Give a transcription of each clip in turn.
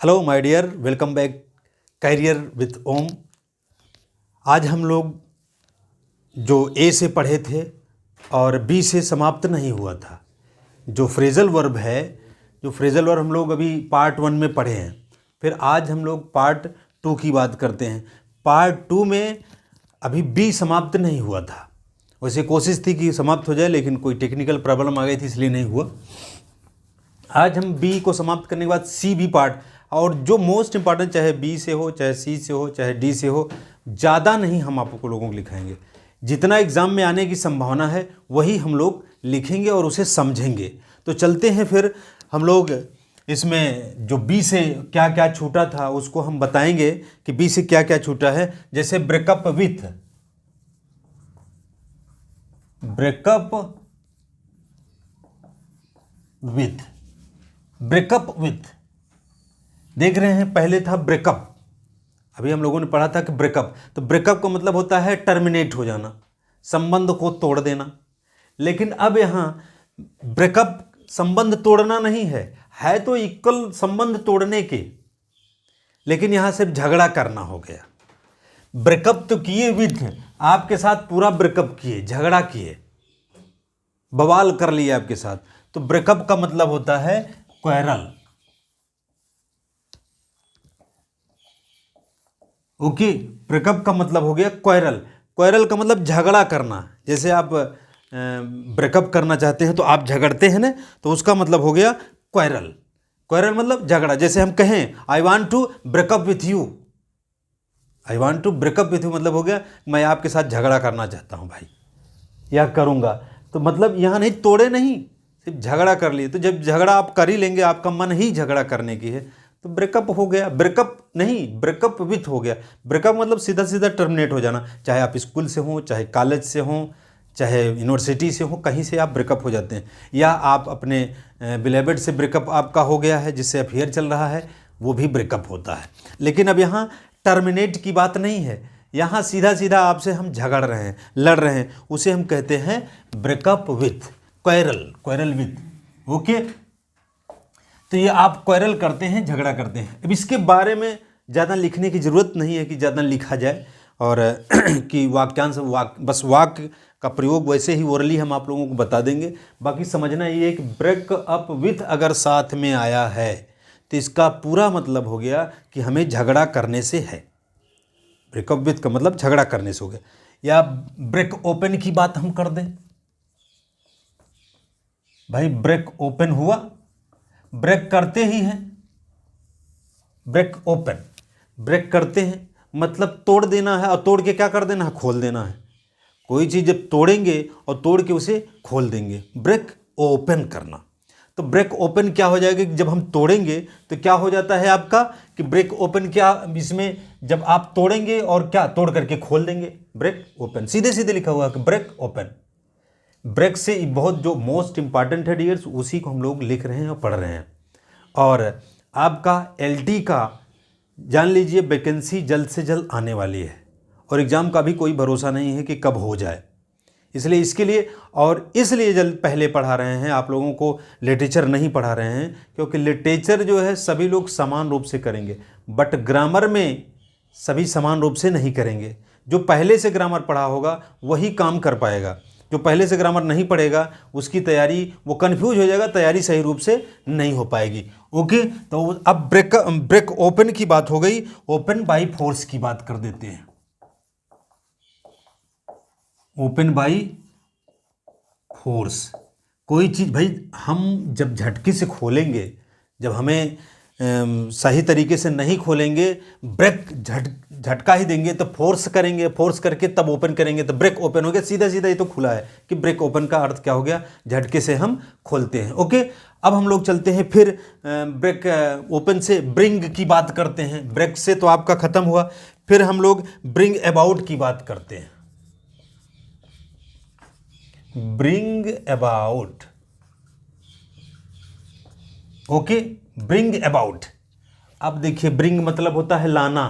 Hello my dear, welcome back career with Om. आज हम लोग जो ए से पढ़े थे और बी से समाप्त नहीं हुआ था, जो फ्रेजल वर्ब है, जो फ्रेजल वर्ब हम लोग अभी पार्ट 1 में पढ़े हैं। फिर आज हम लोग पार्ट 2 की बात करते हैं। पार्ट 2 में अभी बी समाप्त नहीं हुआ था। वैसे कोशिश थी कि समाप्त हो जाए, लेकिन कोई टेक्निकल प्रॉब्लम आ गई थी, इसलिए नहीं हुआ। आज हम बी को समाप्त करने के बाद सी बी पार्ट, और जो मोस्ट इंपॉर्टेंट, चाहे बी से हो, चाहे सी से हो, चाहे डी से हो, ज़्यादा नहीं हम आपको लोगों को लिखाएंगे। जितना एग्ज़ाम में आने की संभावना है वही हम लोग लिखेंगे और उसे समझेंगे। तो चलते हैं फिर हम लोग इसमें जो बी से क्या क्या छूटा था उसको हम बताएंगे कि बी से क्या क्या छूटा है। जैसे breakup with, breakup with, breakup with देख रहे हैं। पहले था ब्रेकअप, अभी हम लोगों ने पढ़ा था कि ब्रेकअप, तो ब्रेकअप का मतलब होता है टर्मिनेट हो जाना, संबंध को तोड़ देना। लेकिन अब यहाँ ब्रेकअप संबंध तोड़ना नहीं है तो इक्वल संबंध तोड़ने के, लेकिन यहाँ सिर्फ झगड़ा करना हो गया। ब्रेकअप तो किए विथ, आपके साथ पूरा ब्रेकअप किए, झगड़ा किए, बवाल कर लिए आपके साथ। तो ब्रेकअप का मतलब होता है क्वेरल। ओके, ब्रेकअप का मतलब हो गया क्वेरल। क्वेरल का मतलब झगड़ा करना। जैसे आप ब्रेकअप करना चाहते हैं तो आप झगड़ते हैं ना, तो उसका मतलब हो गया क्वेरल। क्वेरल मतलब झगड़ा। जैसे हम कहें I want to break up with you, I want to break up with you मतलब हो गया मैं आपके साथ झगड़ा करना चाहता हूं भाई, या करूंगा। तो मतलब यहाँ नहीं, तोड़े नहीं, सिर्फ झगड़ा कर लिए। तो जब झगड़ा आप कर ही लेंगे, आपका मन ही झगड़ा करने की है, तो ब्रेकअप हो गया। ब्रेकअप नहीं, ब्रेकअप विथ हो गया। ब्रेकअप मतलब सीधा सीधा टर्मिनेट हो जाना। चाहे आप स्कूल से हों, चाहे कॉलेज से हों, चाहे यूनिवर्सिटी से हो, कहीं से आप ब्रेकअप हो जाते हैं। या आप अपने बिलेवेड से ब्रेकअप आपका हो गया है, जिससे अफेयर चल रहा है, वो भी ब्रेकअप होता है। लेकिन अब यहाँ टर्मिनेट की बात नहीं है, यहाँ सीधा सीधा आपसे हम झगड़ रहे हैं, लड़ रहे हैं, उसे हम कहते हैं breakup with, quarrel, quarrel with. Okay, तो ये आप क्वेरल करते हैं, झगड़ा करते हैं। अब इसके बारे में ज़्यादा लिखने की ज़रूरत नहीं है कि ज़्यादा लिखा जाए, और कि वाक्यांश बस वाक्य का प्रयोग वैसे ही ओरली हम आप लोगों को बता देंगे। बाकी समझना ये है कि ब्रेकअप विथ अगर साथ में आया है तो इसका पूरा मतलब हो गया कि हमें झगड़ा करने से है। ब्रेकअप विथ का मतलब झगड़ा करने से हो गया। या ब्रेक ओपन की बात हम कर दें, भाई ब्रेक ओपन हुआ, ब्रेक करते ही हैं, ब्रेक ओपन, ब्रेक करते हैं मतलब तोड़ देना है, और तोड़ के क्या कर देना है, खोल देना है। कोई चीज़ जब तोड़ेंगे और तोड़ के उसे खोल देंगे, ब्रेक ओपन करना। तो ब्रेक ओपन क्या हो जाएगा कि जब हम तोड़ेंगे तो क्या हो जाता है आपका कि ब्रेक ओपन, क्या इसमें जब आप तोड़ेंगे और क्या तोड़ करके खोल देंगे, ब्रेक ओपन। सीधे सीधे लिखा हुआ है कि ब्रेक ओपन। ब्रेक से बहुत जो मोस्ट इंपॉर्टेंट है डियर्स, उसी को हम लोग लिख रहे हैं और पढ़ रहे हैं। और आपका एलटी का जान लीजिए, वैकेंसी जल्द से जल्द आने वाली है, और एग्ज़ाम का भी कोई भरोसा नहीं है कि कब हो जाए। इसलिए इसके लिए, और इसलिए जल्द पहले पढ़ा रहे हैं आप लोगों को, लिटरेचर नहीं पढ़ा रहे हैं, क्योंकि लिटरेचर जो है सभी लोग समान रूप से करेंगे, बट ग्रामर में सभी समान रूप से नहीं करेंगे। जो पहले से ग्रामर पढ़ा होगा वही काम कर पाएगा, जो पहले से ग्रामर नहीं पढ़ेगा उसकी तैयारी, वो कंफ्यूज हो जाएगा, तैयारी सही रूप से नहीं हो पाएगी। ओके, तो अब ब्रेक ओपन की बात हो गई, ओपन बाय फोर्स की बात कर देते हैं। ओपन बाय फोर्स, कोई चीज़ भाई हम जब झटके से खोलेंगे, जब हमें सही तरीके से नहीं खोलेंगे, ब्रेक झटका ही देंगे, तो फोर्स करेंगे, फोर्स करके तब ओपन करेंगे, तो ब्रेक ओपन हो गया। सीधा सीधा ये तो खुला है कि ब्रेक ओपन का अर्थ क्या हो गया, झटके से हम खोलते हैं। ओके, अब हम लोग चलते हैं फिर ब्रेक ओपन से ब्रिंग की बात करते हैं। ब्रेक से तो आपका खत्म हुआ, फिर हम लोग ब्रिंग अबाउट की बात करते हैं। Bring about, okay, bring about. अब देखिए, ब्रिंग मतलब होता है लाना,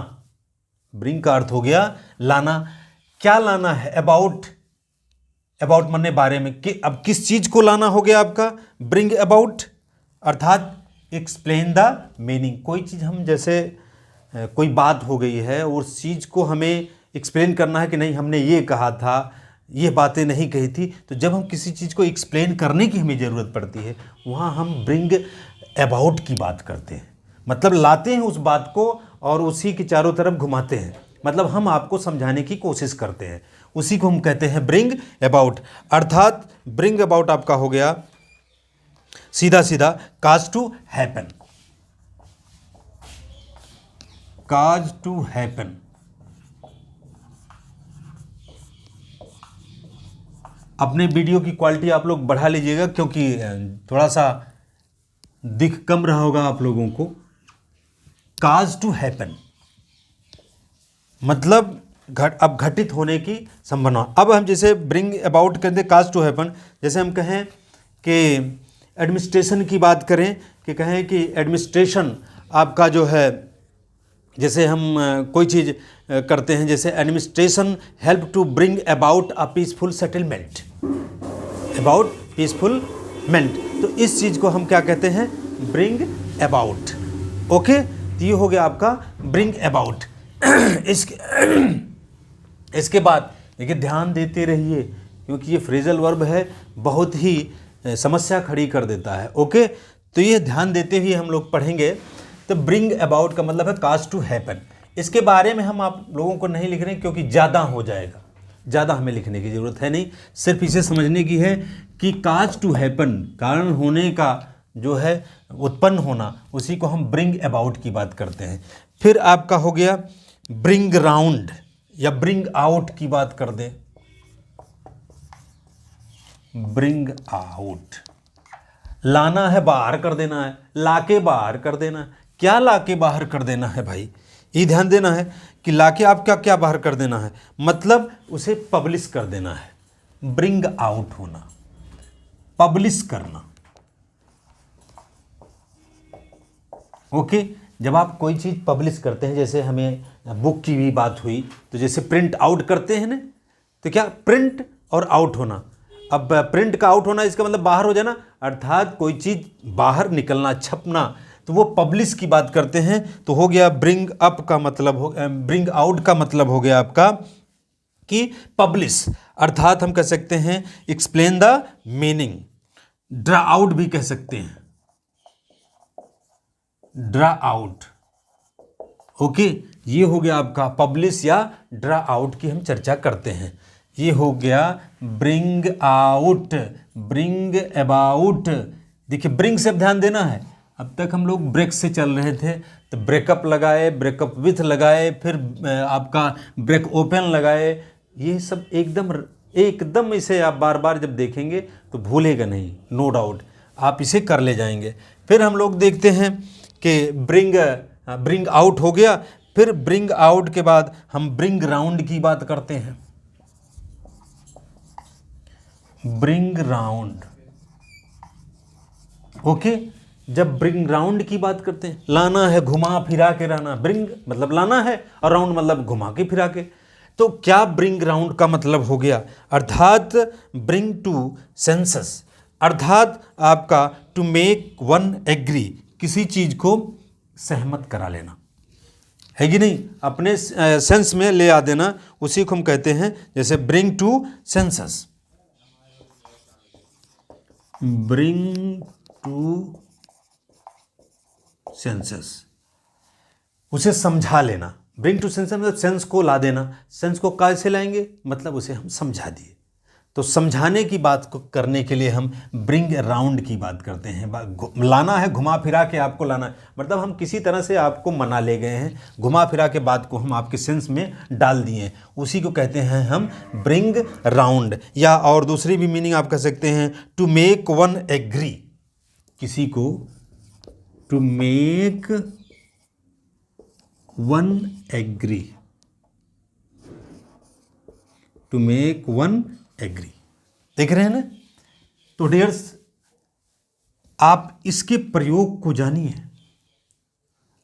ब्रिंग का अर्थ हो गया लाना। क्या लाना है, अबाउट, अबाउट माने बारे में, कि अब किस चीज को लाना हो गया आपका, ब्रिंग अबाउट, अर्थात एक्सप्लेन द मीनिंग। कोई चीज़ हम जैसे कोई बात हो गई है और उस चीज़ को हमें एक्सप्लेन करना है कि नहीं हमने ये कहा था, ये बातें नहीं कही थी, तो जब हम किसी चीज़ को एक्सप्लेन करने की हमें ज़रूरत पड़ती है वहाँ हम ब्रिंग अबाउट की बात करते हैं। मतलब लाते हैं उस बात को और उसी के चारों तरफ घुमाते हैं, मतलब हम आपको समझाने की कोशिश करते हैं, उसी को हम कहते हैं ब्रिंग अबाउट। अर्थात ब्रिंग अबाउट आपका हो गया सीधा सीधा काज to happen. Cause to happen. अपने वीडियो की क्वालिटी आप लोग बढ़ा लीजिएगा क्योंकि थोड़ा सा दिख कम रहा होगा आप लोगों को। काज टू हैपन मतलब अब घटित होने की संभावना। अब हम जैसे ब्रिंग अबाउट कहते हैं काज टू हैपन, जैसे हम कहें कि एडमिनिस्ट्रेशन की बात करें कि कहें कि एडमिनिस्ट्रेशन आपका जो है, जैसे हम कोई चीज़ करते हैं, जैसे administration help to bring about a peaceful settlement, about peacefulment, तो इस चीज़ को हम क्या कहते हैं, ब्रिंग अबाउट। ओके, तो ये हो गया आपका ब्रिंग अबाउट। इसके बाद देखिए ध्यान देते रहिए क्योंकि ये फ्रेजल वर्ब है, बहुत ही समस्या खड़ी कर देता है। ओके, तो ये ध्यान देते हुए हम लोग पढ़ेंगे। तो ब्रिंग अबाउट का मतलब है काज टू हैपन। इसके बारे में हम आप लोगों को नहीं लिख रहे हैं क्योंकि ज़्यादा हो जाएगा, ज़्यादा हमें लिखने की ज़रूरत है नहीं, सिर्फ इसे समझने की है कि काज टू हैपन कारण होने का जो है उत्पन्न होना, उसी को हम ब्रिंग अबाउट की बात करते हैं। फिर आपका हो गया ब्रिंग राउंड या ब्रिंग आउट की बात कर दें। ब्रिंग आउट लाना है, बाहर कर देना है, लाके बाहर कर देना है। क्या लाके बाहर कर देना है भाई, ये ध्यान देना है कि लाके आप क्या क्या बाहर कर देना है, मतलब उसे पब्लिश कर देना है। ब्रिंग आउट होना, पब्लिश करना। ओके, जब आप कोई चीज़ पब्लिश करते हैं, जैसे हमें बुक की भी बात हुई, तो जैसे प्रिंट आउट करते हैं ना, तो क्या प्रिंट और आउट होना। अब प्रिंट का आउट होना इसका मतलब बाहर हो जाना, अर्थात कोई चीज़ बाहर निकलना, छपना, तो वो पब्लिश की बात करते हैं। तो हो गया ब्रिंग अप का मतलब हो, ब्रिंग आउट का मतलब हो गया आपका कि पब्लिश, अर्थात हम कह सकते हैं explain the meaning. Draw out भी कह सकते हैं, ड्रा आउट। ओके, ये हो गया आपका पब्लिश या ड्रा आउट की हम चर्चा करते हैं। ये हो गया ब्रिंग आउट, ब्रिंग अबाउट। देखिए ब्रिंग से ध्यान देना है, अब तक हम लोग ब्रेक से चल रहे थे, तो ब्रेकअप लगाए, ब्रेकअप विथ लगाए, फिर आपका ब्रेक ओपन लगाए। ये सब एकदम इसे आप बार बार जब देखेंगे तो भूलेगा नहीं, नो डाउट आप इसे कर ले जाएंगे। फिर हम लोग देखते हैं कि ब्रिंग आउट हो गया। फिर ब्रिंग आउट के बाद हम ब्रिंग राउंड की बात करते हैं। ब्रिंग राउंड, ओके, जब ब्रिंग राउंड की बात करते हैं, लाना है, घुमा फिरा के लाना। ब्रिंग मतलब लाना है और राउंड मतलब घुमा के फिरा के। तो क्या ब्रिंग राउंड का मतलब हो गया, अर्थात ब्रिंग टू सेंसस, अर्थात आपका टू मेक वन एग्री, किसी चीज को सहमत करा लेना है कि नहीं, अपने सेंस में ले आ देना, उसी को हम कहते हैं जैसे bring to senses, bring to senses, उसे समझा लेना। ब्रिंग टू सेंसस मतलब सेंस को ला देना। सेंस को कैसे लाएंगे, मतलब उसे हम समझा दिए। तो समझाने की बात को करने के लिए हम ब्रिंग राउंड की बात करते हैं। लाना है, घुमा फिरा के आपको लाना है, मतलब हम किसी तरह से आपको मना ले गए हैं, घुमा फिरा के बात को हम आपके सेंस में डाल दिए, उसी को कहते हैं हम ब्रिंग राउंड। या और दूसरी भी मीनिंग आप कह सकते हैं टू मेक वन एग्री, किसी को to make one agree, to make one agree. देख रहे हैं ना। तो डियर्स, आप इसके प्रयोग को जानिए।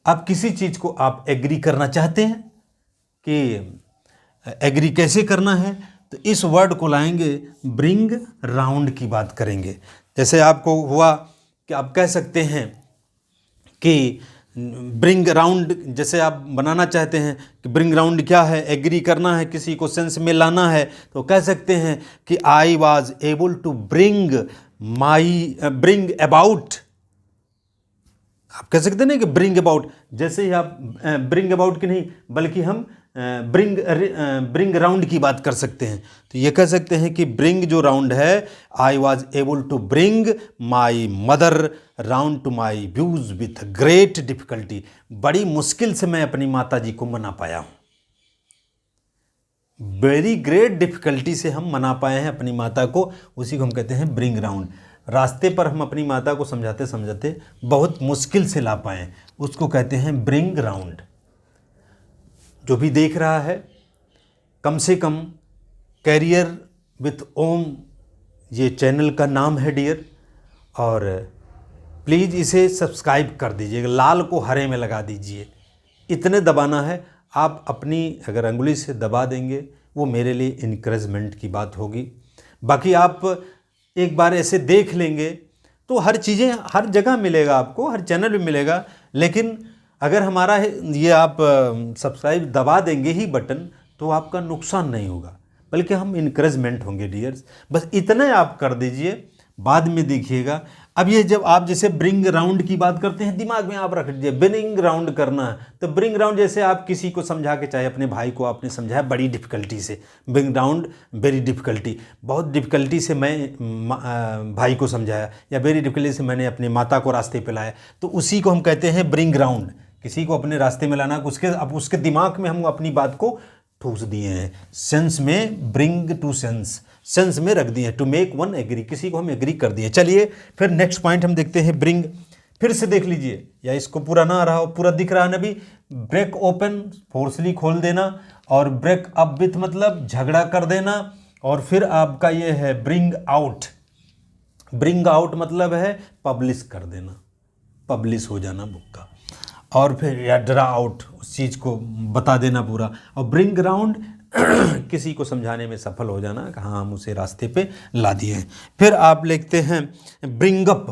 आप किसी चीज को आप एग्री करना चाहते हैं कि एग्री कैसे करना है, तो इस वर्ड को लाएंगे, ब्रिंग राउंड की बात करेंगे। जैसे आपको हुआ कि आप कह सकते हैं कि ब्रिंग राउंड, जैसे आप बनाना चाहते हैं कि ब्रिंग राउंड क्या है, एग्री करना है, किसी को सेंस में लाना है, तो कह सकते हैं कि I was able to bring about. आप कह सकते हैं ना कि ब्रिंग अबाउट, जैसे ही आप ब्रिंग अबाउट की नहीं बल्कि हम ब्रिंग राउंड की बात कर सकते हैं, तो ये कह सकते हैं कि ब्रिंग जो राउंड है, I was able to bring my mother round to my views with great difficulty. बड़ी मुश्किल से मैं अपनी माता जी को मना पाया हूँ। वेरी ग्रेट डिफिकल्टी से हम मना पाए हैं अपनी माता को, उसी को हम कहते हैं ब्रिंग राउंड। रास्ते पर हम अपनी माता को समझाते समझाते बहुत मुश्किल से ला पाए, उसको कहते हैं ब्रिंग राउंड। जो भी देख रहा है, कम से कम कैरियर विथ ओम ये चैनल का नाम है डियर, और प्लीज़ इसे सब्सक्राइब कर दीजिएगा, लाल को हरे में लगा दीजिए, इतने दबाना है। आप अपनी अगर अंगुली से दबा देंगे वो मेरे लिए इनकरेजमेंट की बात होगी। बाकी आप एक बार ऐसे देख लेंगे तो हर चीज़ें हर जगह मिलेगा आपको, हर चैनल में मिलेगा, लेकिन अगर हमारा ये आप सब्सक्राइब दबा देंगे ही बटन, तो आपका नुकसान नहीं होगा बल्कि हम इनकरेजमेंट होंगे डियर्स। बस इतना आप कर दीजिए, बाद में देखिएगा। अब ये जब आप जैसे ब्रिंग राउंड की बात करते हैं, दिमाग में आप रख लीजिए ब्रिंग राउंड करना है, तो ब्रिंग राउंड जैसे आप किसी को समझा के, चाहे अपने भाई को आपने समझाया बड़ी डिफ़िकल्टी से, ब्रिंग राउंड वेरी डिफ़िकल्टी, बहुत डिफ़िकल्टी से मैं भाई को समझाया, या वेरी डिफ़िकल्टी से मैंने अपनी माता को रास्ते पे लाया, तो उसी को हम कहते हैं ब्रिंग राउंड। किसी को अपने रास्ते में लाना, अब उसके दिमाग में हम अपनी बात को ठूस दिए हैं, सेंस में ब्रिंग टू सेंस में रख दिए, टू मेक वन एग्री, किसी को हम एग्री कर दिए। चलिए फिर नेक्स्ट पॉइंट हम देखते हैं, ब्रिंग। फिर से देख लीजिए, या इसको पूरा ना रहा हो, पूरा दिख रहा है ना भी। ब्रेक ओपन फोर्सली खोल देना, और ब्रेक अप विथ मतलब झगड़ा कर देना, और फिर आपका ये है ब्रिंग आउट। ब्रिंग आउट मतलब है पब्लिश कर देना, पब्लिश हो जाना बुक का, और फिर या ड्रा आउट, उस चीज़ को बता देना पूरा। और ब्रिंग राउंड किसी को समझाने में सफल हो जाना कि हाँ हम उसे रास्ते पे ला दिए हैं। फिर आप लिखते हैं ब्रिंग अप।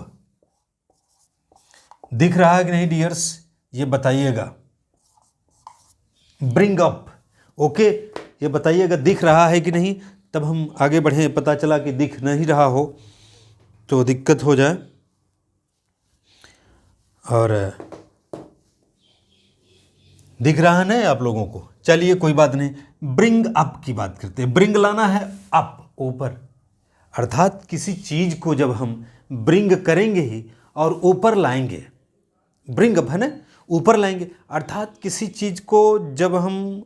दिख रहा है कि नहीं डियर्स, ये बताइएगा। ब्रिंग अप, ओके, ये बताइएगा दिख रहा है कि नहीं, तब हम आगे बढ़ें। पता चला कि दिख नहीं रहा हो तो दिक्कत हो जाए। और दिख रहा है ना आप लोगों को, चलिए कोई बात नहीं। ब्रिंग अप की बात करते हैं। ब्रिंग लाना है अप, ऊपर, अर्थात किसी चीज़ को जब हम ब्रिंग करेंगे ही और ऊपर लाएंगे, ब्रिंग अप है ना, ऊपर लाएंगे, अर्थात किसी चीज़ को जब हम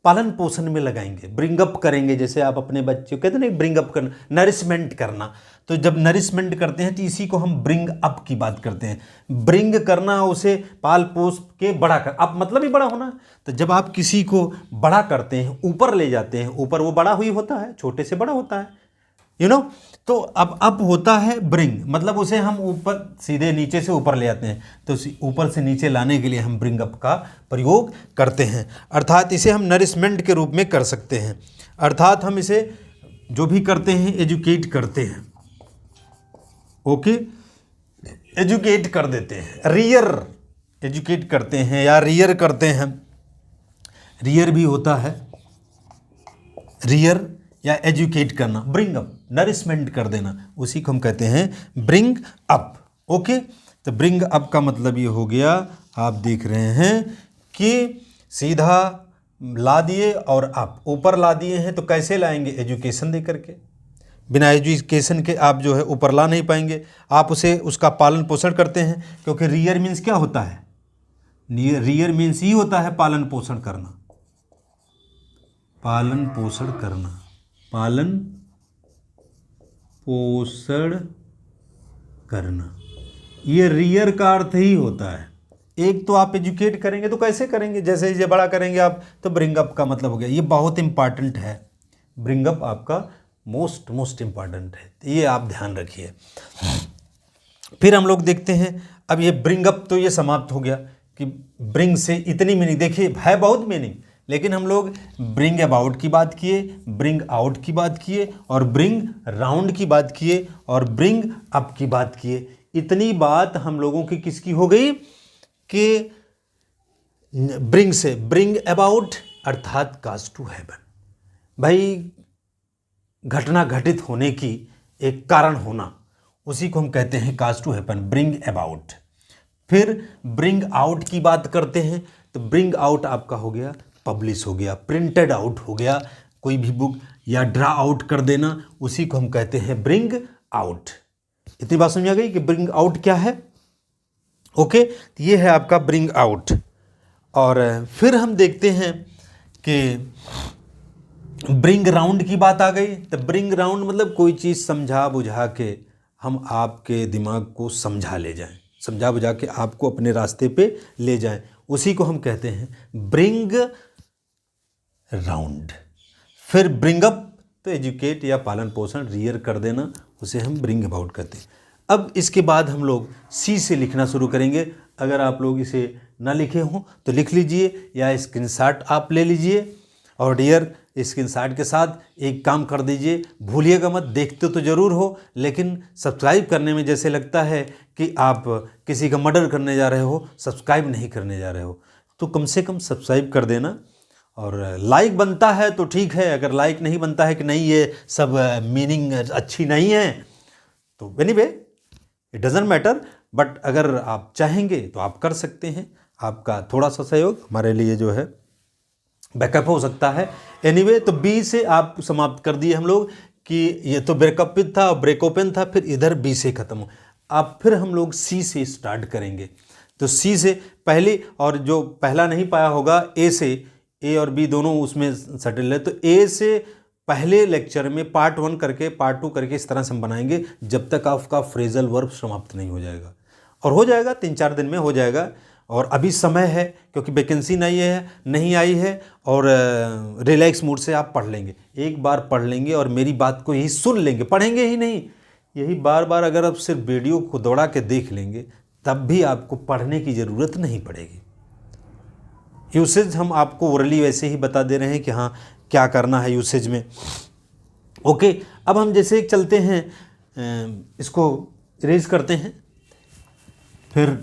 पालन पोषण में लगाएंगे, ब्रिंग अप करेंगे। जैसे आप अपने बच्चे को कहते हैं ना ब्रिंग अप करना, नरिशमेंट करना, तो जब नरिशमेंट करते हैं तो इसी को हम ब्रिंग अप की बात करते हैं। ब्रिंग करना, उसे पाल पोस के बड़ा कर, अप मतलब ही बड़ा होना। तो जब आप किसी को बड़ा करते हैं, ऊपर ले जाते हैं, ऊपर वो बड़ा हुई होता है, छोटे से बड़ा होता है, यू नो। तो अब अप होता है ब्रिंग, मतलब उसे हम ऊपर, सीधे नीचे से ऊपर ले आते हैं, तो ऊपर से नीचे लाने के लिए हम ब्रिंग अप का प्रयोग करते हैं। अर्थात इसे हम नरिशमेंट के रूप में कर सकते हैं, अर्थात हम इसे जो भी करते हैं एजुकेट करते हैं, ओके, एजुकेट कर देते हैं। रियर एजुकेट करते हैं या रियर करते हैं, रियर भी होता है, रियर या एजुकेट करना, ब्रिंग अप, नरिशमेंट कर देना, उसी को हम कहते हैं ब्रिंग अप, ओके। तो ब्रिंग अप का मतलब ये हो गया, आप देख रहे हैं कि सीधा ला दिए और आप ऊपर ला दिए हैं। तो कैसे लाएंगे? एजुकेशन दे करके। बिना एजुकेशन के आप जो है ऊपर ला नहीं पाएंगे। आप उसे उसका पालन पोषण करते हैं, क्योंकि रियर मीन्स क्या होता है? रियर मीन्स ही होता है पालन पोषण करना, पालन पोषण करना, पालन पोषण करना, ये रियर का अर्थ ही होता है। एक तो आप एजुकेट करेंगे, तो कैसे करेंगे? जैसे ये बड़ा करेंगे आप, तो ब्रिंग अप का मतलब हो गया। ये बहुत इंपॉर्टेंट है, ब्रिंग अप आपका मोस्ट इंपॉर्टेंट है, ये आप ध्यान रखिए। फिर हम लोग देखते हैं, अब ये ब्रिंग अप तो ये समाप्त हो गया कि ब्रिंग से इतनी मीनिंग, देखिए है बहुत मीनिंग, लेकिन हम लोग ब्रिंग अबाउट की बात किए, ब्रिंग आउट की बात किए, और ब्रिंग राउंड की बात किए, और ब्रिंग अप की बात किए। इतनी बात हम लोगों की किसकी हो गई? कि ब्रिंग से ब्रिंग अबाउट अर्थात काज टू हैवन। भाई घटना घटित होने की एक कारण होना, उसी को हम कहते हैं काज टू हैपन, ब्रिंग अबाउट। फिर ब्रिंग आउट की बात करते हैं तो ब्रिंग आउट आपका हो गया पब्लिश हो गया, प्रिंटेड आउट हो गया, कोई भी बुक या ड्रा आउट कर देना, उसी को हम कहते हैं ब्रिंग आउट। इतनी बात समझ आ गई कि ब्रिंग आउट क्या है। ओके, तो ये है आपका ब्रिंग आउट। और फिर हम देखते हैं कि ब्रिंग राउंड की बात आ गई। तो ब्रिंग राउंड मतलब कोई चीज़ समझा बुझा के हम आपके दिमाग को समझा ले जाएं, समझा बुझा के आपको अपने रास्ते पे ले जाएं, उसी को हम कहते हैं ब्रिंग राउंड। फिर ब्रिंग अप तो एजुकेट या पालन पोषण रियर कर देना, उसे हम ब्रिंग अबाउट कहते हैं। अब इसके बाद हम लोग सी से लिखना शुरू करेंगे। अगर आप लोग इसे ना लिखे हों तो लिख लीजिए या स्क्रीनशॉट आप ले लीजिए, और डियर स्क्रीनशॉट के साथ एक काम कर दीजिए, भूलिएगा मत, देखते तो ज़रूर हो लेकिन सब्सक्राइब करने में जैसे लगता है कि आप किसी का मर्डर करने जा रहे हो, सब्सक्राइब नहीं करने जा रहे हो, तो कम से कम सब्सक्राइब कर देना। और लाइक बनता है तो ठीक है, अगर लाइक नहीं बनता है कि नहीं ये सब मीनिंग अच्छी नहीं है तो anyway it doesn't matter, but अगर आप चाहेंगे तो आप कर सकते हैं। आपका थोड़ा सा सहयोग हमारे लिए जो है बैकअप हो सकता है। एनीवे तो बी से आप समाप्त कर दिए हम लोग कि ये तो ब्रेकअप था और ब्रेकओपन था, फिर इधर बी से ख़त्म। अब फिर हम लोग सी से स्टार्ट करेंगे। तो सी से पहले, और जो पहला नहीं पाया होगा ए से, ए और बी दोनों उसमें सेटल है, तो ए से पहले लेक्चर में पार्ट 1 करके पार्ट 2 करके इस तरह से हम बनाएंगे जब तक आपका फ्रेजल वर्ब समाप्त नहीं हो जाएगा। और हो जाएगा 3-4 दिन में हो जाएगा। और अभी समय है क्योंकि वैकेंसी नहीं आई है, और रिलैक्स मूड से आप पढ़ लेंगे, एक बार पढ़ लेंगे और मेरी बात को यही सुन लेंगे, पढ़ेंगे ही नहीं, यही बार बार अगर आप सिर्फ वीडियो को दौड़ा के देख लेंगे तब भी आपको पढ़ने की ज़रूरत नहीं पड़ेगी। यूसेज हम आपको ओरली वैसे ही बता दे रहे हैं कि हाँ क्या करना है यूसेज में। ओके, अब हम जैसे चलते हैं, इसको इरेज करते हैं, फिर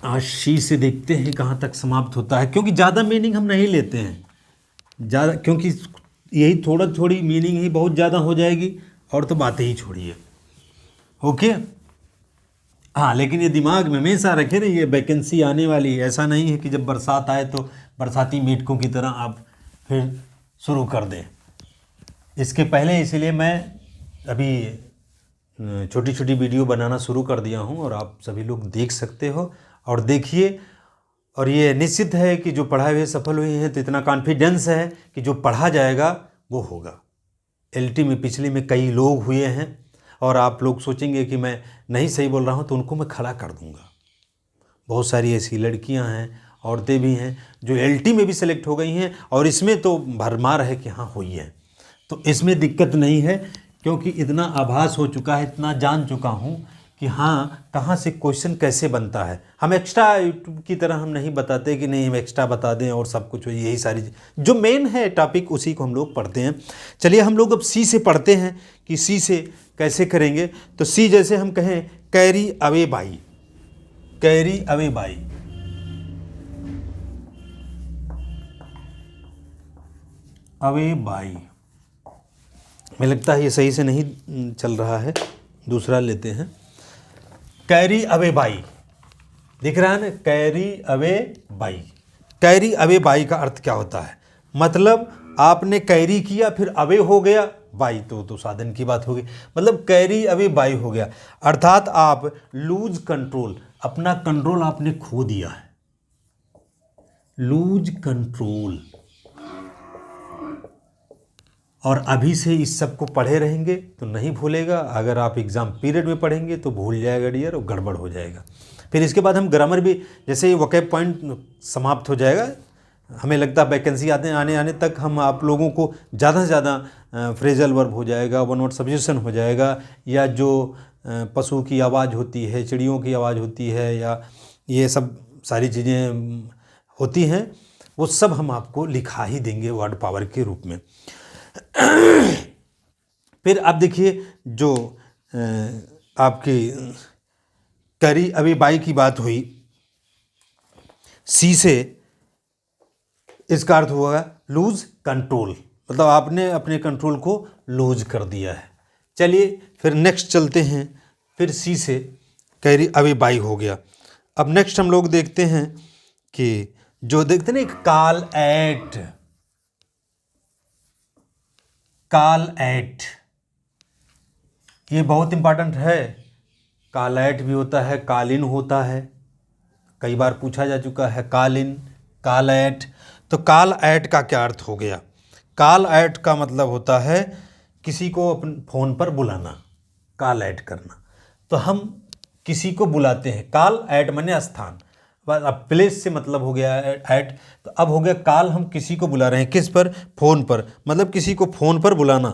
आज शी से देखते हैं कहाँ तक समाप्त होता है, क्योंकि ज़्यादा मीनिंग हम नहीं लेते हैं ज़्यादा, क्योंकि यही थोड़ी मीनिंग ही बहुत ज़्यादा हो जाएगी और तो बातें ही छोड़िए। ओके, हाँ, लेकिन ये दिमाग में हमेशा रखे ना, ये वैकेंसी आने वाली है, ऐसा नहीं है कि जब बरसात आए तो बरसाती मेढकों की तरह आप फिर शुरू कर दें। इसके पहले इसलिए मैं अभी छोटी छोटी वीडियो बनाना शुरू कर दिया हूँ और आप सभी लोग देख सकते हो और देखिए। और ये निश्चित है कि जो पढ़ाए हुए सफल हुए हैं, तो इतना कॉन्फिडेंस है कि जो पढ़ा जाएगा वो होगा। एलटी में पिछले में कई लोग हुए हैं और आप लोग सोचेंगे कि मैं नहीं सही बोल रहा हूँ, तो उनको मैं खड़ा कर दूँगा। बहुत सारी ऐसी लड़कियाँ हैं, औरतें भी हैं जो एलटी में भी सेलेक्ट हो गई हैं, और इसमें तो भरमार है कि हाँ हुई है, तो इसमें दिक्कत नहीं है, क्योंकि इतना आभास हो चुका है, इतना जान चुका हूँ कि हाँ कहाँ से क्वेश्चन कैसे बनता है। हम एक्स्ट्रा यूट्यूब की तरह हम नहीं बताते कि नहीं हम एक्स्ट्रा बता दें और सब कुछ, यही सारी जो मेन है टॉपिक उसी को हम लोग पढ़ते हैं। चलिए हम लोग अब सी से पढ़ते हैं कि सी से कैसे करेंगे। तो सी जैसे हम कहें carry away by, carry away by, away by, मुझे लगता है ये सही से नहीं चल रहा है, दूसरा लेते हैं। कैरी अवे बाई, दिख रहा है ना, carry away by. Carry away by का अर्थ क्या होता है? मतलब आपने कैरी किया फिर अवे हो गया, बाई तो साधन की बात होगी, मतलब कैरी अवे बाई हो गया, अर्थात आप लूज कंट्रोल, अपना कंट्रोल आपने खो दिया है, लूज कंट्रोल। और अभी से इस सब को पढ़े रहेंगे तो नहीं भूलेगा, अगर आप एग्ज़ाम पीरियड में पढ़ेंगे तो भूल जाएगा डियर, और गड़बड़ हो जाएगा। फिर इसके बाद हम ग्रामर भी, जैसे वोकैब पॉइंट समाप्त हो जाएगा, हमें लगता है वैकेंसी आने तक हम आप लोगों को ज़्यादा से ज़्यादा फ्रेजल वर्ब हो जाएगा, वन वर्ड सब्स्टिट्यूशन हो जाएगा, या जो पशु की आवाज़ होती है, चिड़ियों की आवाज़ होती है, या ये सब सारी चीज़ें होती हैं, वो सब हम आपको लिखा ही देंगे वर्ड पावर के रूप में। फिर आप देखिए जो आपकी करी अभी बाई की बात हुई, सी से इसका अर्थ हुआ लूज कंट्रोल, मतलब आपने अपने कंट्रोल को लूज कर दिया है। चलिए फिर नेक्स्ट चलते हैं, फिर सी से कैरी अभी बाई हो गया। अब नेक्स्ट हम लोग देखते हैं कि जो देखते हैं ना काल एट, काल एट ये बहुत इंपॉर्टेंट है। काल एट भी होता है, कालिन होता है, कई बार पूछा जा चुका है कालिन, काल एट। तो काल ऐट का क्या अर्थ हो गया? काल ऐट का मतलब होता है किसी को अपन फ़ोन पर बुलाना, काल ऐट करना। तो हम किसी को बुलाते हैं, काल ऐट माने स्थान, अब प्लेस से मतलब हो गया ऐट, तो अब हो गया काल, हम किसी को बुला रहे हैं, किस पर? फ़ोन पर, मतलब किसी को फ़ोन पर बुलाना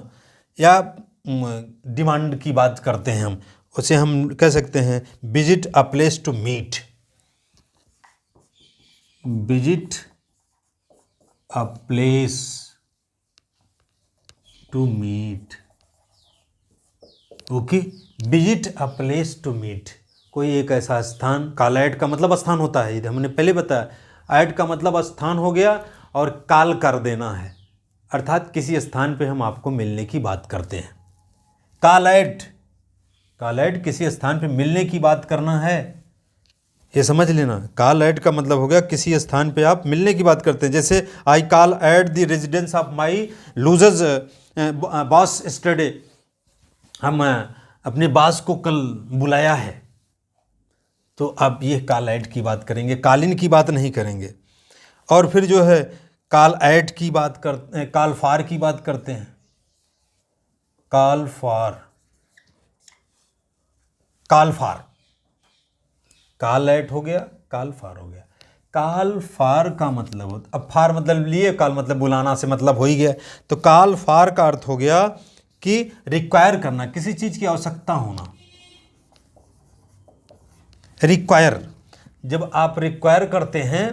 या डिमांड की बात करते हैं हम, उसे हम कह सकते हैं visit a place to meet, विजिट a place to meet, okay, visit a place to meet, कोई एक ऐसा स्थान। काल ऐट का मतलब स्थान होता है, हमने पहले बताया, ऐट का मतलब स्थान हो गया और काल कर देना है, अर्थात किसी स्थान पे हम आपको मिलने की बात करते हैं। काल ऐट, काल ऐट किसी स्थान पे मिलने की बात करना है, ये समझ लेना। कॉल ऐट का मतलब हो गया किसी स्थान पे आप मिलने की बात करते हैं। जैसे I call at the residence of my losers boss स्टडे, हम अपने बॉस को कल बुलाया है, तो अब ये कॉल ऐट की बात करेंगे, कालिन की बात नहीं करेंगे। और फिर जो है कॉल ऐट की बात करते हैं, कॉल फॉर की बात करते हैं, call for, call for, call at हो गया, कॉल फॉर हो गया। कॉल फॉर का मतलब होता, अब फॉर मतलब लिए, कॉल मतलब बुलाना से मतलब हो ही गया। तो कॉल फॉर का अर्थ हो गया कि रिक्वायर करना, किसी चीज़ की आवश्यकता होना, रिक्वायर। जब आप रिक्वायर करते हैं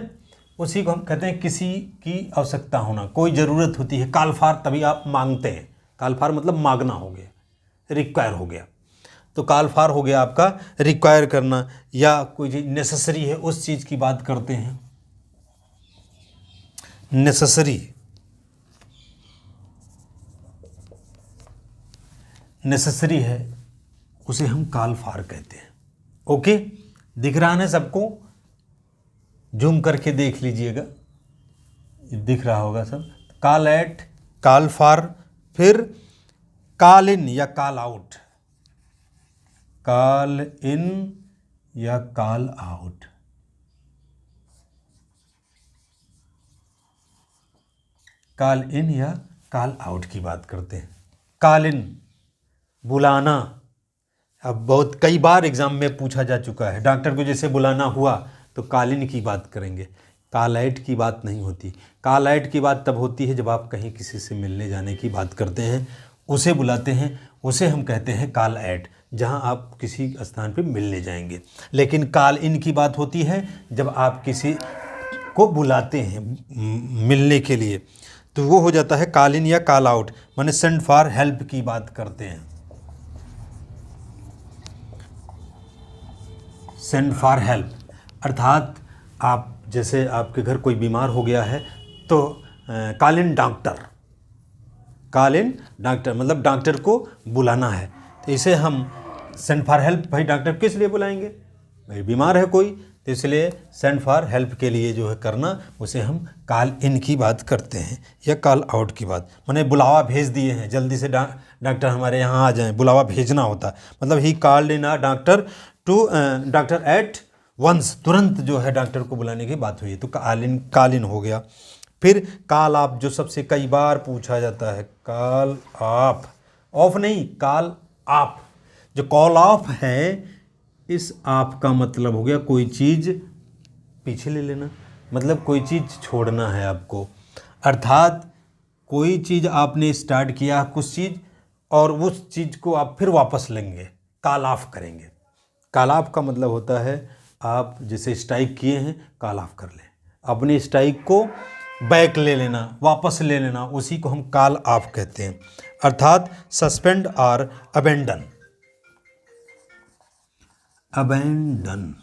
उसी को हम कहते हैं किसी की आवश्यकता होना, कोई ज़रूरत होती है, कॉल फॉर तभी आप मांगते हैं, कॉल फॉर मतलब मांगना हो गया, रिक्वायर हो गया। तो कॉल फॉर हो गया आपका रिक्वायर करना, या कोई चीज़ नेसेसरी है उस चीज़ की बात करते हैं, नेसेसरी, नेसेसरी है उसे हम कॉल फॉर कहते हैं। ओके, दिख रहा है सबको? जूम करके देख लीजिएगा, दिख रहा होगा सब। कॉल ऐट, कॉल फॉर, फिर कॉल इन या कॉल आउट, कॉल इन या कॉल आउट, कॉल इन या कॉल आउट की बात करते हैं। कॉल इन बुलाना, अब बहुत कई बार एग्जाम में पूछा जा चुका है, डॉक्टर को जैसे बुलाना हुआ तो कॉल इन की बात करेंगे, कॉल आउट की बात नहीं होती। कॉल आउट की बात तब होती है जब आप कहीं किसी से मिलने जाने की बात करते हैं, उसे बुलाते हैं, उसे हम कहते हैं कॉल आउट, जहां आप किसी स्थान पे मिलने जाएंगे। लेकिन कॉल इन की बात होती है जब आप किसी को बुलाते हैं मिलने के लिए, तो वो हो जाता है कॉल इन या कॉल आउट, माने सेंड फॉर हेल्प की बात करते हैं, सेंड फॉर हेल्प। अर्थात आप जैसे आपके घर कोई बीमार हो गया है तो call in doctor, call in doctor मतलब डॉक्टर को बुलाना है, तो इसे हम सेंड फॉर हेल्प, भाई डॉक्टर किस लिए बुलाएंगे, भाई बीमार है कोई, तो इसलिए सेंड फॉर हेल्प के लिए जो है करना, उसे हम कॉल इन की बात करते हैं या कॉल आउट की बात, माने बुलावा भेज दिए हैं, जल्दी से डॉक्टर हमारे यहाँ आ जाएं, बुलावा भेजना होता है। मतलब ही called in a doctor to doctor at once, तुरंत जो है डॉक्टर को बुलाने की बात हुई, तो कॉल इन हो गया। फिर कॉल ऑफ, जो सबसे कई बार पूछा जाता है, कॉल ऑफ, ऑफ नहीं, कॉल ऑफ। जो कॉल ऑफ है, इस ऑफ का मतलब हो गया कोई चीज़ पीछे ले लेना, मतलब कोई चीज़ छोड़ना है आपको, अर्थात कोई चीज़ आपने स्टार्ट किया कुछ चीज़ और उस चीज़ को आप फिर वापस लेंगे, कॉल ऑफ करेंगे। कॉल ऑफ का मतलब होता है आप जैसे स्ट्राइक किए हैं, कॉल ऑफ कर लें, अपनी स्ट्राइक को बैक ले लेना, वापस ले लेना, उसी को हम कॉल ऑफ कहते हैं, अर्थात सस्पेंड और अबेंडन। अबैंडन,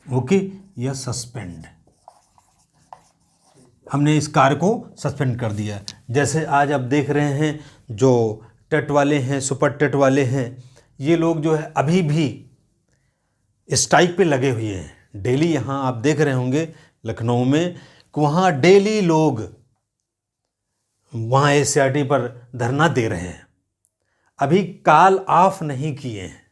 ओके, या सस्पेंड। हमने इस कार्य को सस्पेंड कर दिया। जैसे आज आप देख रहे हैं जो टेट वाले हैं, सुपर टेट वाले हैं, ये लोग जो है अभी भी स्ट्राइक पे लगे हुए हैं। डेली यहाँ आप देख रहे होंगे लखनऊ में कि वहाँ डेली लोग वहाँ SCRT पर धरना दे रहे हैं, अभी कॉल ऑफ नहीं किए हैं।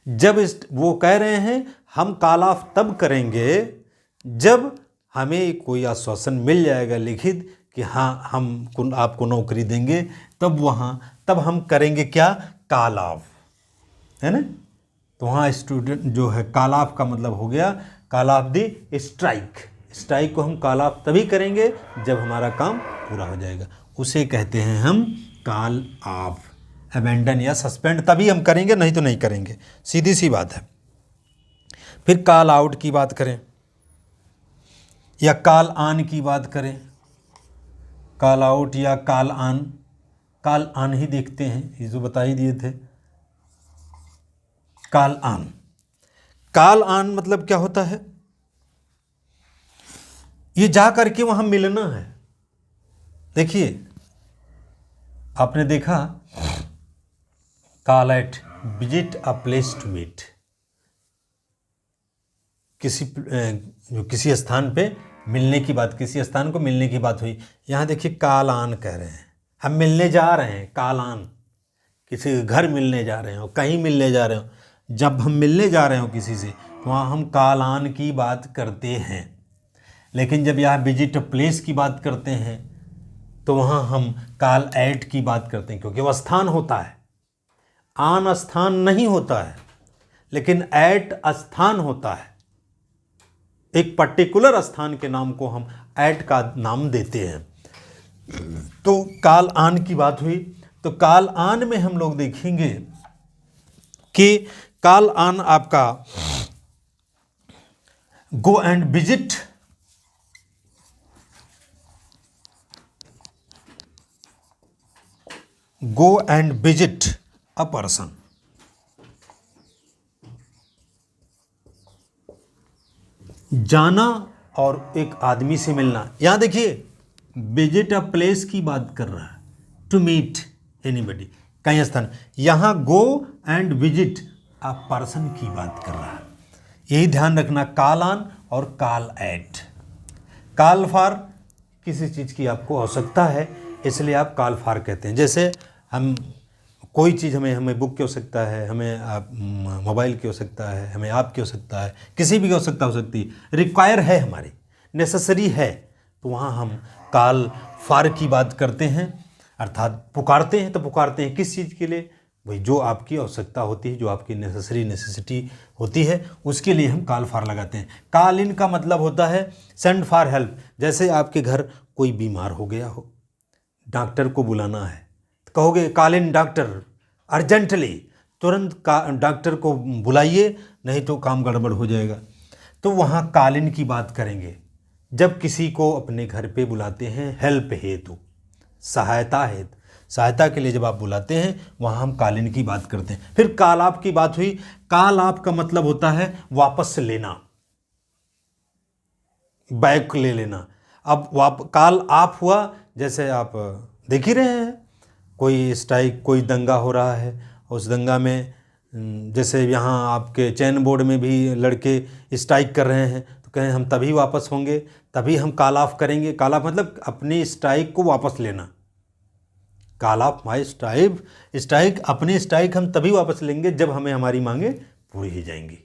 जब वो कह रहे हैं हम कॉल ऑफ तब करेंगे जब हमें कोई आश्वासन मिल जाएगा लिखित कि हाँ हम आपको नौकरी देंगे, तब हम करेंगे क्या, कॉल ऑफ, है ना। तो वहाँ स्टूडेंट जो है कॉल ऑफ का मतलब हो गया call of the strike. Strike को हम कॉल ऑफ तभी करेंगे जब हमारा काम पूरा हो जाएगा, उसे कहते हैं हम कॉल ऑफ। अबैंडन या सस्पेंड तभी हम करेंगे, नहीं तो नहीं करेंगे, सीधी सी बात है। फिर कॉल आउट की बात करें या कॉल ऑन की बात करें, कॉल आउट या कॉल ऑन ही देखते हैं, ये जो बता ही दिए थे। कॉल ऑन मतलब क्या होता है, ये जा करके वहां मिलना है। देखिए आपने देखा call at visit a place to meet, किसी स्थान पे मिलने की बात, किसी स्थान को मिलने की बात हुई। यहाँ देखिए कॉल ऑन कह रहे हैं, हम मिलने जा रहे हैं, कॉल ऑन, किसी के घर मिलने जा रहे हो, कहीं मिलने जा रहे हो। जब हम मिलने जा रहे हो किसी से तो वहाँ हम कॉल ऑन की बात करते हैं। लेकिन जब यहाँ विजिट प्लेस की बात करते हैं तो वहाँ हम कॉल एट की बात करते हैं, क्योंकि वह स्थान होता है। ऑन स्थान नहीं होता है, लेकिन एट स्थान होता है। एक पर्टिकुलर स्थान के नाम को हम एट का नाम देते हैं। तो कॉल ऑन की बात हुई, तो कॉल ऑन में हम लोग देखेंगे कि कॉल ऑन आपका go and visit, go and visit a person, जाना और एक आदमी से मिलना। यहां देखिए विजिट अ प्लेस की बात कर रहा है, टू मीट एनीबडी, कहीं स्थान। यहां go and visit a person की बात कर रहा है। यही ध्यान रखना, कॉल ऑन और कॉल एट। कॉल फॉर किसी चीज़ की आपको आवश्यकता है, इसलिए आप कॉल फॉर कहते हैं। जैसे हम कोई चीज़ हमें बुक की आवश्यकता है, हमें आप मोबाइल की आवश्यकता है, हमें ऐप की आवश्यकता है, किसी भी की आवश्यकता हो सकती है, रिक्वायर है, हमारी नेसेसरी है, तो वहाँ हम कॉल फॉर की बात करते हैं। अर्थात पुकारते हैं, तो पुकारते हैं किस चीज़ के लिए, भाई जो आपकी आवश्यकता होती है, जो आपकी नेसेसिटी होती है, उसके लिए हम कॉल फॉर लगाते हैं। कॉल इन का मतलब होता है सेंड फॉर हेल्प। जैसे आपके घर कोई बीमार हो गया हो, डॉक्टर को बुलाना है, तो कहोगे कॉल इन डॉक्टर अर्जेंटली, तुरंत डॉक्टर को बुलाइए, नहीं तो काम गड़बड़ हो जाएगा। तो वहाँ कॉल इन की बात करेंगे जब किसी को अपने घर पे बुलाते हैं हेल्प हेतु, सहायता हेतु, सहायता के लिए जब आप बुलाते हैं, वहाँ हम कॉल इन की बात करते हैं। फिर कॉल ऑफ की बात हुई। कॉल ऑफ का मतलब होता है वापस लेना, बैक ले लेना। अब कॉल ऑफ हुआ, जैसे आप देख ही रहे हैं कोई स्ट्राइक, कोई दंगा हो रहा है, उस दंगा में जैसे यहाँ आपके चैन बोर्ड में भी लड़के स्ट्राइक कर रहे हैं, तो कहें हम तभी वापस होंगे, तभी हम कॉल ऑफ करेंगे। कॉल ऑफ मतलब अपनी स्ट्राइक को वापस लेना। कॉल ऑफ माई स्ट्राइक, अपनी स्ट्राइक हम तभी वापस लेंगे जब हमें हमारी मांगे पूरी ही जाएंगी।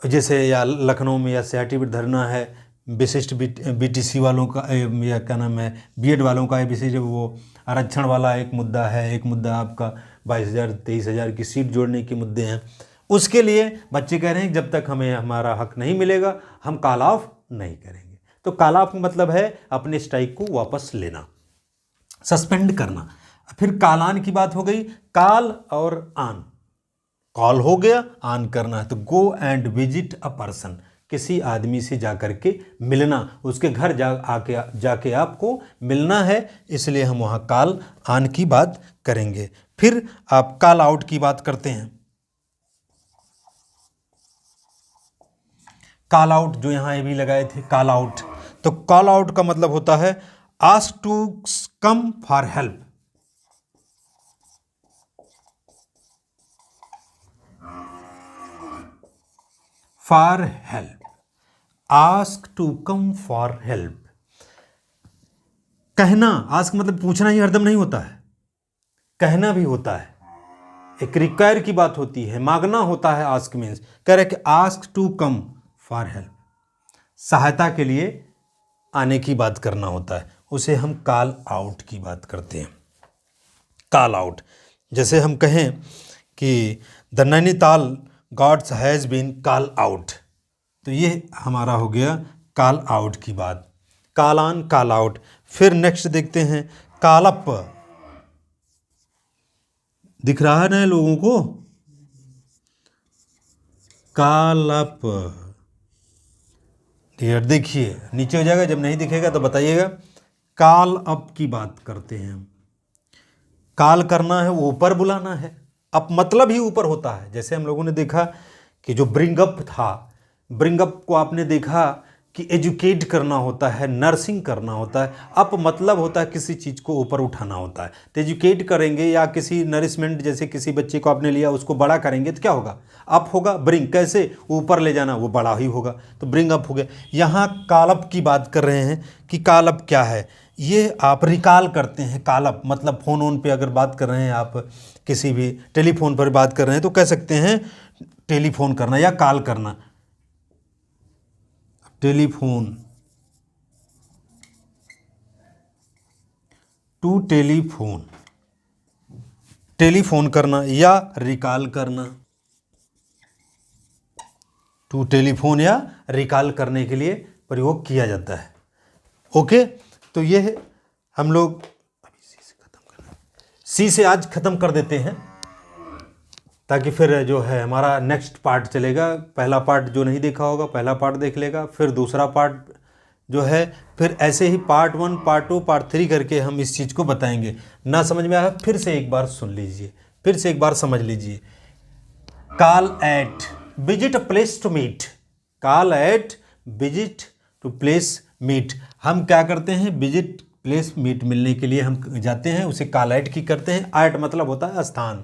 जैसे या लखनऊ में या CRT पर धरना है, विशिष्ट BTC वालों का, या क्या नाम है, BED वालों का, विशिष्ट वो आरक्षण वाला एक मुद्दा है। एक मुद्दा आपका 22,000 23,000 की सीट जोड़ने के मुद्दे हैं। उसके लिए बच्चे कह रहे हैं जब तक हमें हमारा हक नहीं मिलेगा हम कॉल ऑफ नहीं करेंगे। तो कॉल ऑफ मतलब है अपने स्ट्राइक को वापस लेना, सस्पेंड करना। फिर कॉल ऑन की बात हो गई। कॉल और ऑन, कॉल हो गया, ऑन करना है, तो go and visit a person, किसी आदमी से जाकर के मिलना, उसके घर जाके आपको मिलना है, इसलिए हम वहाँ कॉल ऑन की बात करेंगे। फिर आप कॉल आउट की बात करते हैं। कॉल आउट, जो यहाँ ये भी लगाए थे कॉल आउट, तो कॉल आउट का मतलब होता है ask to come for help. For help, ask to come for help. कहना, आस्क मतलब पूछना ही हरदम नहीं होता है, कहना भी होता है, एक रिक्वायर की बात होती है, मांगना होता है। आस्क मीन्स कह रहे कि ask to come for help, सहायता के लिए आने की बात करना होता है, उसे हम कॉल आउट की बात करते हैं। कॉल आउट, जैसे हम कहें कि the Nainital gods has been call out, तो ये हमारा हो गया कॉल आउट की बात। Call on, call out. फिर नेक्स्ट देखते हैं कॉल अप। दिख रहा है ना लोगों को, कॉल अप। यार देखिए नीचे हो जाएगा, जब नहीं दिखेगा तो बताइएगा। कॉल अप की बात करते हैं हम। कॉल करना है, वो ऊपर बुलाना है, अप मतलब ही ऊपर होता है। जैसे हम लोगों ने देखा कि जो ब्रिंग अप था, ब्रिंग अप को आपने देखा कि एजुकेट करना होता है, नर्सिंग करना होता है। अप मतलब होता है किसी चीज़ को ऊपर उठाना होता है। तो एजुकेट करेंगे या किसी नरिशमेंट, जैसे किसी बच्चे को आपने लिया उसको बड़ा करेंगे तो क्या होगा, अप होगा। ब्रिंग कैसे, ऊपर ले जाना, वो बड़ा ही होगा, तो ब्रिंग अप हो गया। यहाँ कॉल अप की बात कर रहे हैं कि कॉल अप क्या है, ये आप रिकॉल करते हैं। कॉल अप मतलब फ़ोन ऑन पे अगर बात कर रहे हैं, आप किसी भी टेलीफोन पर बात कर रहे हैं तो कह सकते हैं टेलीफोन करना या कॉल करना। टेलीफोन, टू टेलीफोन, टेलीफोन करना या रिकॉल करना। टू टेलीफोन या रिकॉल करने के लिए प्रयोग किया जाता है। ओके, तो ये हम लोग अभी सी से आज ख़त्म कर देते हैं, ताकि फिर जो है हमारा नेक्स्ट पार्ट चलेगा। पहला पार्ट जो नहीं देखा होगा पहला पार्ट देख लेगा, फिर दूसरा पार्ट जो है, फिर ऐसे ही पार्ट 1, पार्ट 2, पार्ट 3 करके हम इस चीज़ को बताएंगे। ना समझ में आया फिर से एक बार सुन लीजिए, फिर से एक बार समझ लीजिए। Call at, visit a place to meet. Call at, visit to place meet. हम क्या करते हैं, विजिट प्लेस मीट, मिलने के लिए हम जाते हैं, उसे कॉल एट की करते हैं। एट मतलब होता है स्थान,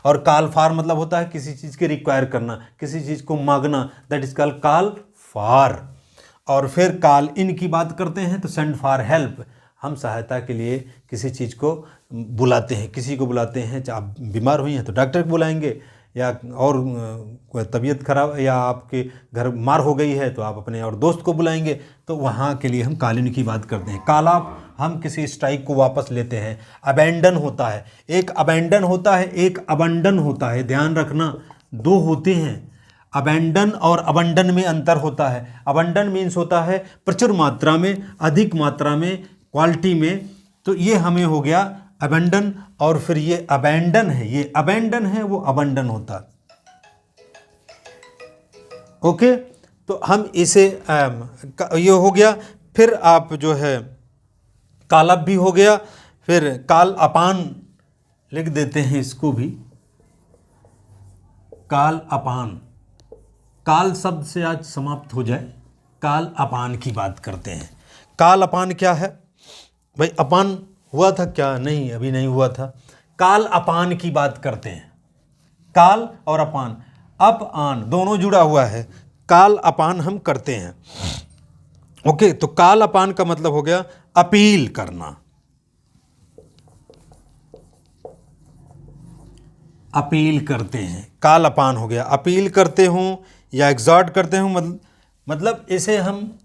और कॉल फॉर मतलब होता है किसी चीज़ के रिक्वायर करना, किसी चीज़ को मांगना, that is called call for. और फिर कॉल इन की बात करते हैं तो सेंड फॉर हेल्प, हम सहायता के लिए किसी चीज़ को बुलाते हैं, किसी को बुलाते हैं। चाहे आप बीमार हुई हैं तो डॉक्टर को बुलाएंगे, या और कोई तबीयत खराब या आपके घर मार हो गई है तो आप अपने और दोस्त को बुलाएंगे, तो वहाँ के लिए हम कॉल इन की बात करते हैं। कॉल ऑफ, हम किसी स्ट्राइक को वापस लेते हैं। अबैंडन होता है, एक अबैंडन होता है, एक अबंडन होता है, ध्यान रखना, दो होते हैं। अबैंडन और अबंडन में अंतर होता है। अबंडन मीन्स होता है प्रचुर मात्रा में, अधिक मात्रा में, क्वालिटी में, तो ये हमें हो गया अबैंडन। और फिर ये अबैंडन है, ये अबैंडन है, वो अबंडन होता। ओके, तो हम इसे ये हो गया। फिर आप जो है कॉल अप भी हो गया, फिर कॉल अपान लिख देते हैं इसको भी, कॉल अपान। कॉल शब्द से आज समाप्त हो जाए, कॉल अपान की बात करते हैं। कॉल अपान क्या है भाई, अपान हुआ था क्या, नहीं अभी नहीं हुआ था। कॉल अपान की बात करते हैं, कॉल और अपान, अप आन दोनों जुड़ा हुआ है, कॉल अपान हम करते हैं। ओके, तो कॉल अपान का मतलब हो गया अपील करना। अपील करते हैं, कॉल अपान हो गया। अपील करते हों या एग्जॉर्ट करते हों, मतलब इसे हम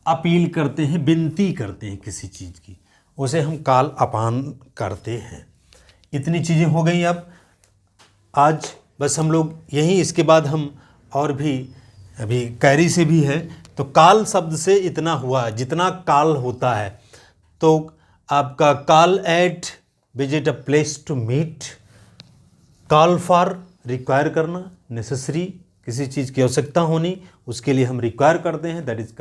अपील करते हैं, विनती करते हैं किसी चीज़ की, उसे हम कॉल अपान करते हैं। इतनी चीज़ें हो गई अब आज, बस हम लोग यहीं, इसके बाद हम और भी अभी कैरी से भी है, तो कॉल शब्द से इतना हुआ जितना कॉल होता है। तो आपका call at, visit a place to meet, call for require करना, नेसेसरी किसी चीज़ की आवश्यकता होनी, उसके लिए हम रिक्वायर करते हैं, दैट इज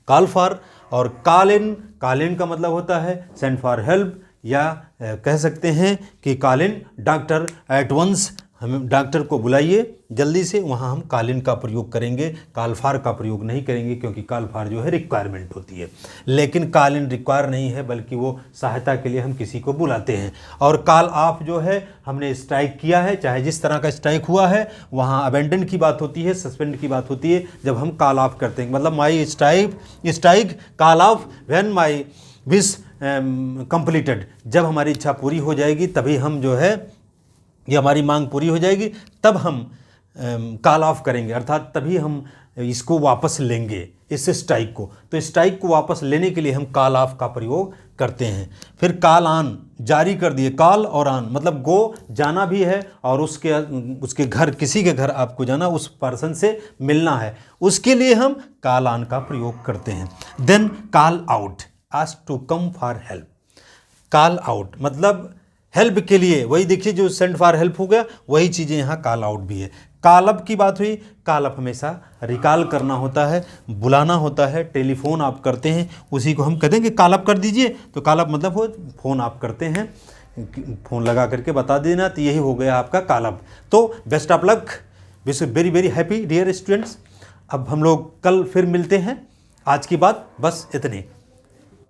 कॉल फॉर। और कॉल इन का मतलब होता है सेंड फॉर हेल्प, या कह सकते हैं कि call in doctor at once, हमें डॉक्टर को बुलाइए जल्दी से, वहाँ हम कालीन का प्रयोग करेंगे, कालफार का प्रयोग नहीं करेंगे, क्योंकि कालफार जो है रिक्वायरमेंट होती है। लेकिन कालीन रिक्वायर नहीं है, बल्कि वो सहायता के लिए हम किसी को बुलाते हैं। और काल ऑफ जो है हमने स्ट्राइक किया है, चाहे जिस तरह का स्ट्राइक हुआ है, वहाँ अबेंडन की बात होती है, सस्पेंड की बात होती है जब हम काल ऑफ करते हैं। मतलब माई स्ट्राइक काल of when my wish completed, जब हमारी इच्छा पूरी हो जाएगी तभी हम जो है, ये हमारी मांग पूरी हो जाएगी तब हम कॉल ऑफ करेंगे, अर्थात तभी हम इसको वापस लेंगे, इस स्ट्राइक को। तो स्ट्राइक को वापस लेने के लिए हम कॉल ऑफ का प्रयोग करते हैं। फिर कॉल ऑन, जारी कर दिए, कॉल और ऑन मतलब गो, जाना भी है, और उसके घर, किसी के घर आपको जाना, उस पर्सन से मिलना है, उसके लिए हम कॉल ऑन का प्रयोग करते हैं। Then call out, ask to come for help. Call out मतलब हेल्प के लिए, वही देखिए जो सेंड फॉर हेल्प हो गया, वही चीज़ें यहाँ कॉल आउट भी है। कॉल अप की बात हुई, कॉल अप हमेशा रिकॉल करना होता है, बुलाना होता है। टेलीफोन आप करते हैं, उसी को हम कहते हैं कि कॉल अप कर दीजिए, तो कॉल अप मतलब वो फ़ोन आप करते हैं, फ़ोन लगा करके बता देना, तो यही हो गया आपका कॉल अप। तो best of luck, wish very very happy dear students. अब हम लोग कल फिर मिलते हैं, आज की बात बस इतनी।